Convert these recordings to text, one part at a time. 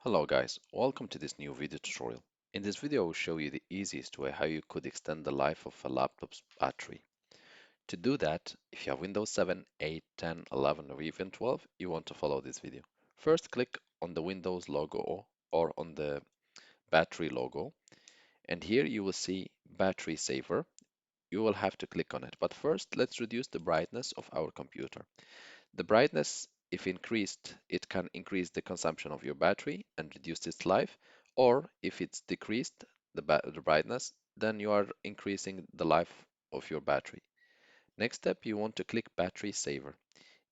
Hello guys, welcome to this new video tutorial. In this video I will show you the easiest way how you could extend the life of a laptop's battery. To do that, if you have Windows 7, 8, 10, 11 or even 12, you want to follow this video. First click on the Windows logo or on the battery logo, and here you will see battery saver. You will have to click on it, but first let's reduce the brightness of our computer. The brightness, if increased, it can increase the consumption of your battery and reduce its life, or if it's decreased, the brightness, then you are increasing the life of your battery. Next step, you want to click battery saver.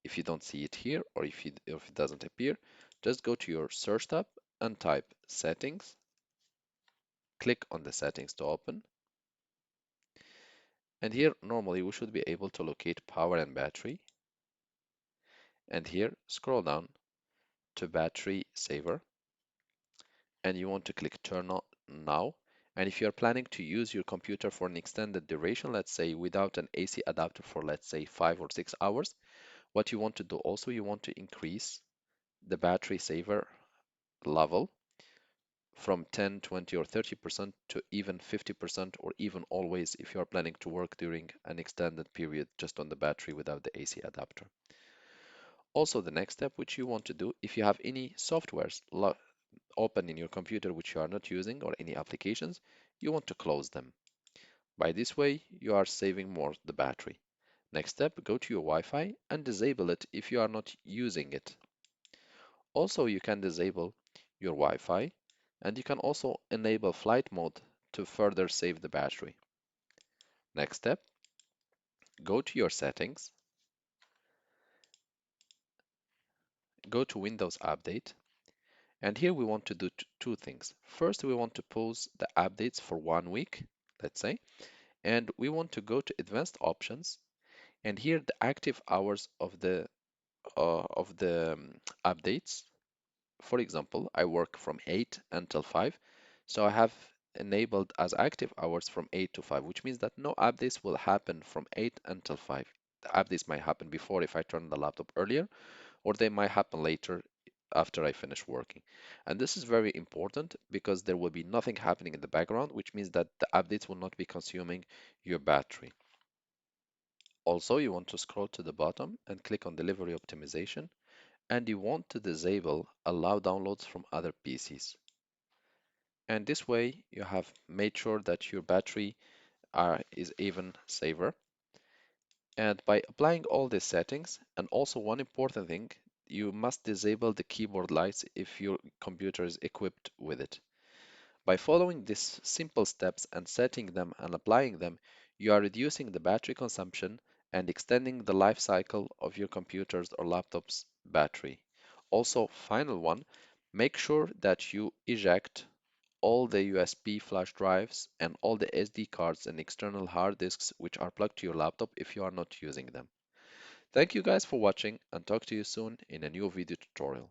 If you don't see it here, or if it doesn't appear, just go to your search tab and type settings. Click on the settings to open. And here, normally, we should be able to locate power and battery. And here, scroll down to battery saver. And you want to click turn on now. And if you're planning to use your computer for an extended duration, let's say without an AC adapter for let's say 5 or 6 hours, what you want to do also, you want to increase the battery saver level from 10, 20 or 30% to even 50% or even always if you're planning to work during an extended period just on the battery without the AC adapter. Also, the next step which you want to do, if you have any softwares open in your computer which you are not using or any applications, you want to close them. By this way, you are saving more the battery. Next step, go to your Wi-Fi and disable it if you are not using it. Also, you can disable your Wi-Fi and you can also enable flight mode to further save the battery. Next step, go to your settings, go to Windows Update, and here we want to do two things. First, we want to pause the updates for 1 week, let's say, and we want to go to advanced options, and here the active hours of the updates. For example, I work from 8 until 5, so I have enabled as active hours from 8 to 5, which means that no updates will happen from 8 until 5. The updates might happen before if I turn the laptop earlier, or they might happen later after I finish working. And this is very important because there will be nothing happening in the background, which means that the updates will not be consuming your battery. Also, you want to scroll to the bottom and click on Delivery Optimization, and you want to disable Allow downloads from other PCs. And this way, you have made sure that your battery is even saver. And by applying all these settings, and also one important thing, you must disable the keyboard lights if your computer is equipped with it. By following these simple steps and setting them and applying them, you are reducing the battery consumption and extending the life cycle of your computer's or laptop's battery. Also, final one, make sure that you eject all the USB flash drives and all the SD cards and external hard disks which are plugged to your laptop if you are not using them. Thank you guys for watching and talk to you soon in a new video tutorial.